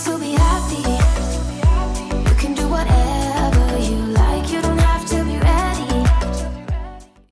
still be happy. You can do whatever you like. You don't have to be ready.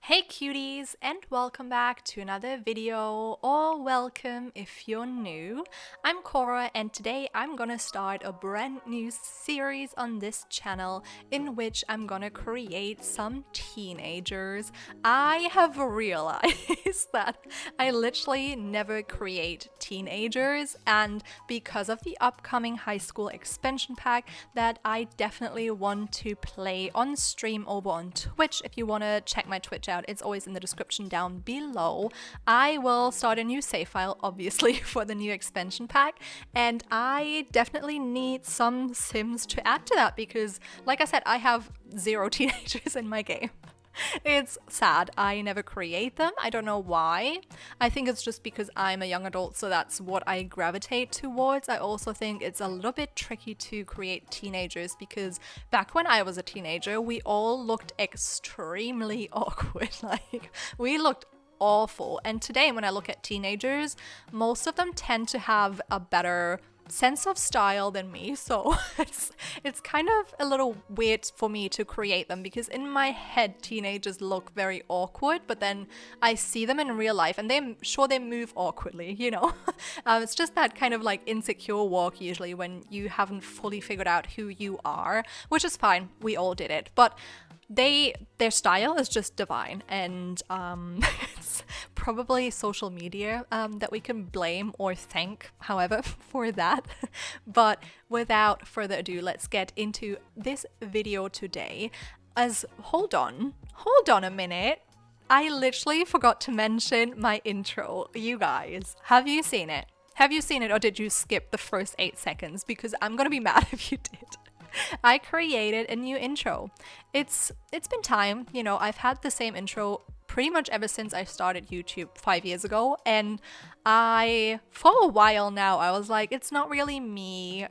Hey cuties, and welcome back to another video, or welcome if you're new. I'm Cora, and today I'm gonna start a brand new series on this channel in which I'm gonna create some teenagers. I have realized that I literally never create teenagers, and because of the upcoming high school expansion pack that I definitely want to play on stream over on Twitch. If you want to check my Twitch out, it's always in the description down below. I will start a new save file, obviously, for the new expansion pack, and I definitely need some Sims to add to that because, like I said, I have 0 teenagers in my game. It's sad. I never create them. I don't know why. I think it's just because I'm a young adult, so that's what I gravitate towards. I also think it's a little bit tricky to create teenagers because back when I was a teenager, we all looked extremely awkward. Like, we looked awful. And today, when I look at teenagers, most of them tend to have a better sense of style than me, so it's kind of a little weird for me to create them because in my head teenagers look very awkward, but then I see them in real life and they move awkwardly, you know. It's just that kind of like insecure walk usually when you haven't fully figured out who you are, which is fine, we all did it, but their style is just divine, and it's probably social media that we can blame or thank, however, for that. But without further ado, let's get into this video today. Hold on a minute. I literally forgot to mention my intro. You guys, have you seen it? Have you seen it, or did you skip the first 8 seconds? Because I'm gonna be mad if you did. I created a new intro. It's been time, you know, I've had the same intro pretty much ever since I started YouTube 5 years ago, and for a while now, I was like, it's not really me.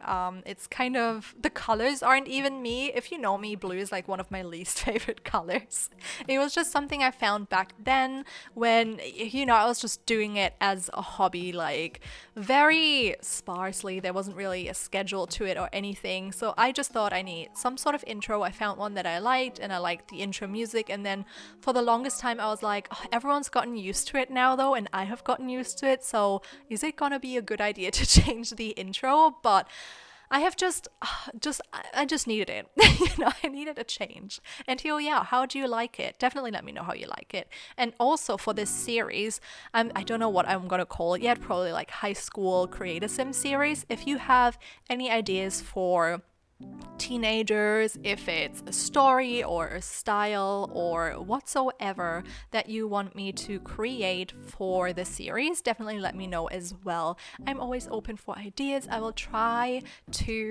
It's kind of, the colors aren't even me. If you know me, blue is like one of my least favorite colors. It was just something I found back then when, you know, I was just doing it as a hobby, like very sparsely. There wasn't really a schedule to it or anything. So I just thought I need some sort of intro. I found one that I liked, and I liked the intro music. And then for the longest time, I was like, oh, everyone's gotten used to it now though, and I have gotten used to it. So is it gonna be a good idea to change the intro? But I have I just needed it. You know, I needed a change. And here we are. How do you like it? Definitely let me know how you like it. And also for this series, I don't know what I'm gonna call it yet. Probably like high school create a sim series. If you have any ideas for teenagers, if it's a story or a style or whatsoever that you want me to create for the series, definitely let me know as well. I'm always open for ideas. I will try to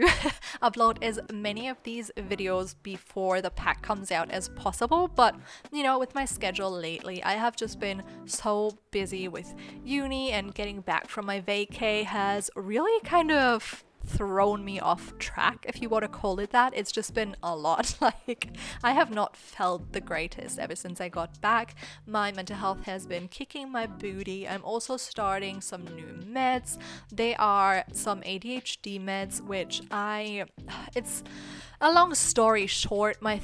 upload as many of these videos before the pack comes out as possible, but you know, with my schedule lately, I have just been so busy with uni, and getting back from my vacay has really kind of thrown me off track, if you want to call it that. It's just been a lot. Like, I have not felt the greatest ever since I got back. My mental health has been kicking my booty. I'm also starting some new meds. They are some ADHD meds, which it's a long story short, my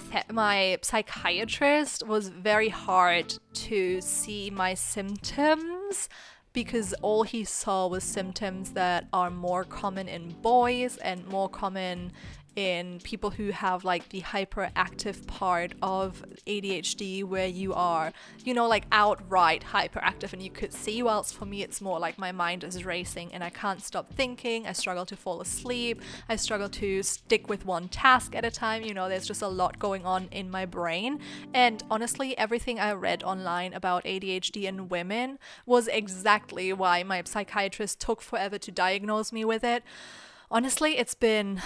psychiatrist was very hard to see my symptoms because all he saw was symptoms that are more common in boys and more common in people who have like the hyperactive part of ADHD, where you are, you know, like outright hyperactive and you could see, whilst for me it's more like my mind is racing and I can't stop thinking. I struggle to fall asleep. I struggle to stick with one task at a time. You know, there's just a lot going on in my brain. And honestly, everything I read online about ADHD in women was exactly why my psychiatrist took forever to diagnose me with it. Honestly, it's been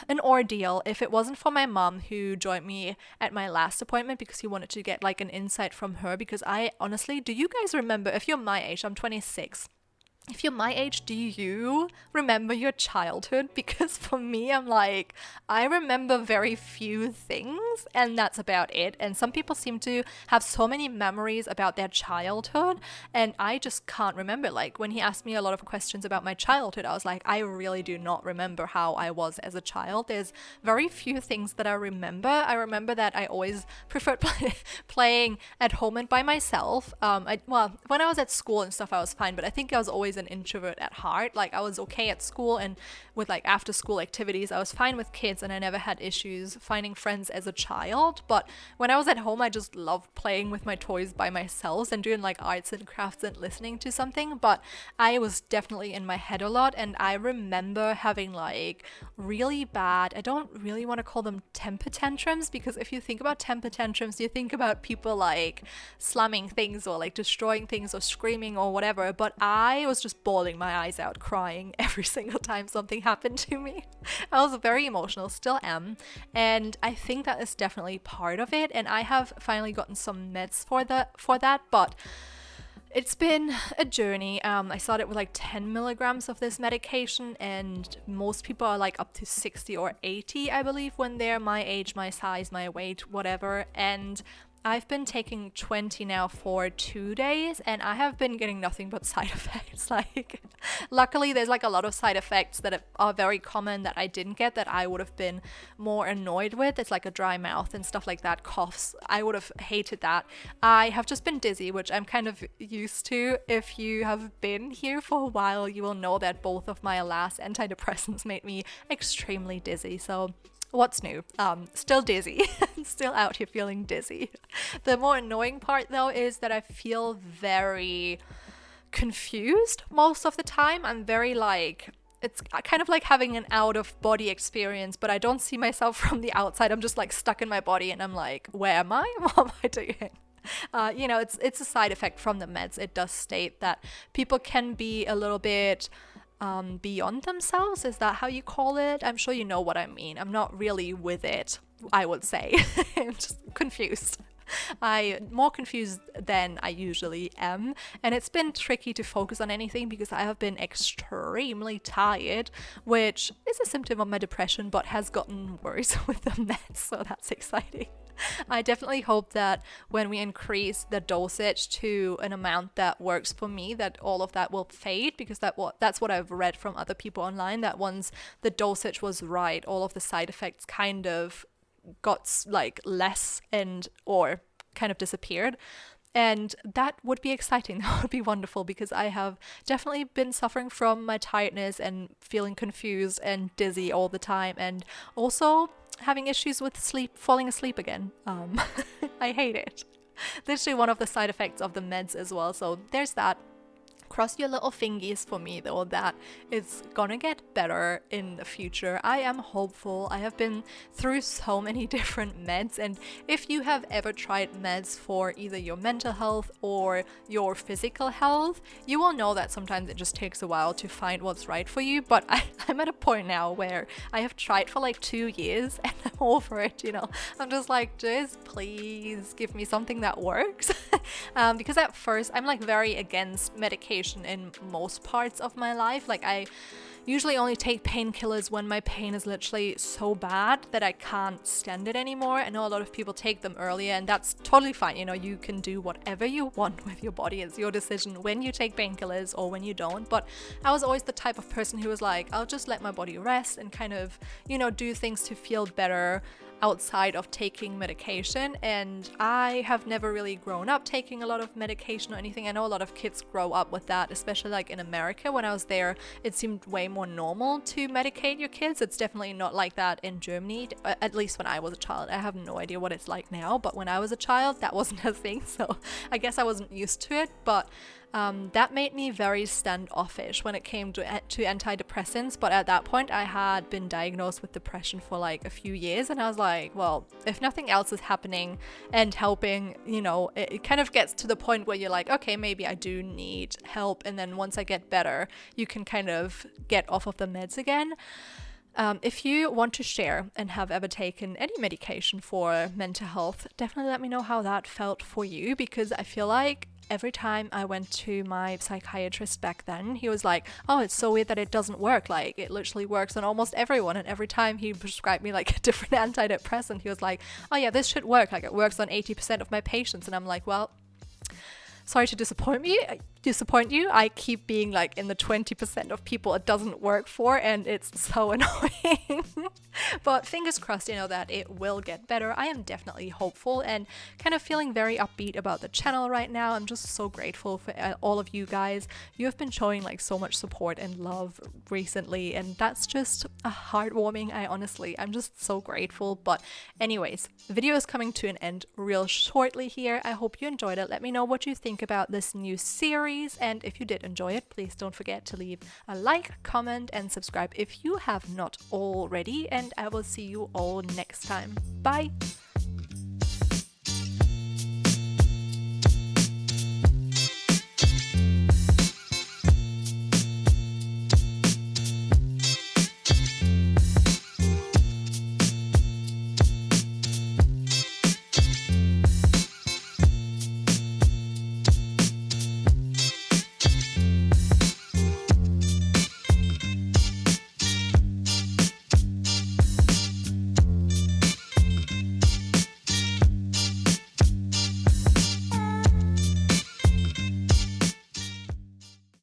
an ordeal. If it wasn't for my mom, who joined me at my last appointment because he wanted to get like an insight from her, because I honestly, do you guys remember, if you're my age, I'm 26. if you're my age, do you remember your childhood? Because for me, I'm like, I remember very few things, and that's about it. And some people seem to have so many memories about their childhood, and I just can't remember. Like, when he asked me a lot of questions about my childhood, I was like, I really do not remember how I was as a child. There's very few things that I remember. I remember that I always preferred playing at home and by myself. Well, when I was at school and stuff, I was fine, but I think I was always an introvert at heart. Like, I was okay at school and with like after school activities. I was fine with kids and I never had issues finding friends as a child. But when I was at home, I just loved playing with my toys by myself and doing like arts and crafts and listening to something. But I was definitely in my head a lot, and I remember having like really bad, I don't really want to call them temper tantrums, because if you think about temper tantrums, you think about people like slamming things or like destroying things or screaming or whatever. But I was just bawling my eyes out, crying every single time something happened to me. I was very emotional, still am, and I think that is definitely part of it. And I have finally gotten some meds for that, but it's been a journey. I started with like 10 milligrams of this medication, and most people are like up to 60 or 80, I believe, when they're my age, my size, my weight, whatever. And I've been taking 20 now for 2 days, and I have been getting nothing but side effects. Like, luckily there's like a lot of side effects that are very common that I didn't get, that I would have been more annoyed with. It's like a dry mouth and stuff like that, coughs. I would have hated that. I have just been dizzy, which I'm kind of used to. If you have been here for a while, you will know that both of my last antidepressants made me extremely dizzy. So what's new? Still dizzy. Still out here feeling dizzy. The more annoying part though is that I feel very confused most of the time. I'm very like, it's kind of like having an out of body experience, but I don't see myself from the outside. I'm just like stuck in my body and I'm like, where am I? What am I doing? It's a side effect from the meds. It does state that people can be a little bit beyond themselves. Is that how you call it? I'm sure you know what I mean. I'm not really with it, I would say. I'm just confused. I'm more confused than I usually am, and it's been tricky to focus on anything because I have been extremely tired, which is a symptom of my depression but has gotten worse with the meds, so that's exciting. I definitely hope that when we increase the dosage to an amount that works for me, that all of that will fade, because that's what I've read from other people online, that once the dosage was right, all of the side effects kind of got like less and or kind of disappeared. And that would be exciting. That would be wonderful, because I have definitely been suffering from my tiredness and feeling confused and dizzy all the time, and also having issues with falling asleep again. I hate it. Literally one of the side effects of the meds as well. So there's that. Cross your little fingies for me though that it's gonna get better in the future. I am hopeful. I have been through so many different meds, and if you have ever tried meds for either your mental health or your physical health, you will know that sometimes it just takes a while to find what's right for you. But I'm at a point now where I have tried for like 2 years and I'm over it, I'm just like, just please give me something that works. Because at first I'm like very against medication in most parts of my life. Like, I usually only take painkillers when my pain is literally so bad that I can't stand it anymore. I know a lot of people take them earlier, and that's totally fine. You can do whatever you want with your body. It's your decision when you take painkillers or when you don't. But I was always the type of person who was like, I'll just let my body rest and kind of, do things to feel better outside of taking medication. And I have never really grown up taking a lot of medication or anything. I know a lot of kids grow up with that, especially like in America. When I was there, it seemed way more normal to medicate your kids. It's definitely not like that in Germany, at least when I was a child. I have no idea what it's like now, but when I was a child, that wasn't a thing. So I guess I wasn't used to it, but that made me very standoffish when it came to antidepressants. But at that point, I had been diagnosed with depression for like a few years, and I was like, well, if nothing else is happening and helping, it kind of gets to the point where you're like, okay, maybe I do need help. And then once I get better, you can kind of get off of the meds again. If you want to share and have ever taken any medication for mental health, definitely let me know how that felt for you, because I feel like every time I went to my psychiatrist back then, he was like, oh, it's so weird that it doesn't work. Like, it literally works on almost everyone. And every time he prescribed me like a different antidepressant, he was like, oh yeah, this should work. Like, it works on 80% of my patients. And I'm like, well, sorry to disappoint you. I keep being like in the 20% of people it doesn't work for, and it's so annoying. But fingers crossed, that it will get better. I am definitely hopeful and kind of feeling very upbeat about the channel right now. I'm just so grateful for all of you guys. You have been showing like so much support and love recently, and that's just heartwarming. I'm just so grateful. But anyways, the video is coming to an end real shortly here. I hope you enjoyed it. Let me know what you think about this new series, and if you did enjoy it, please don't forget to leave a like, comment, and subscribe if you have not already, and I will see you all next time. Bye!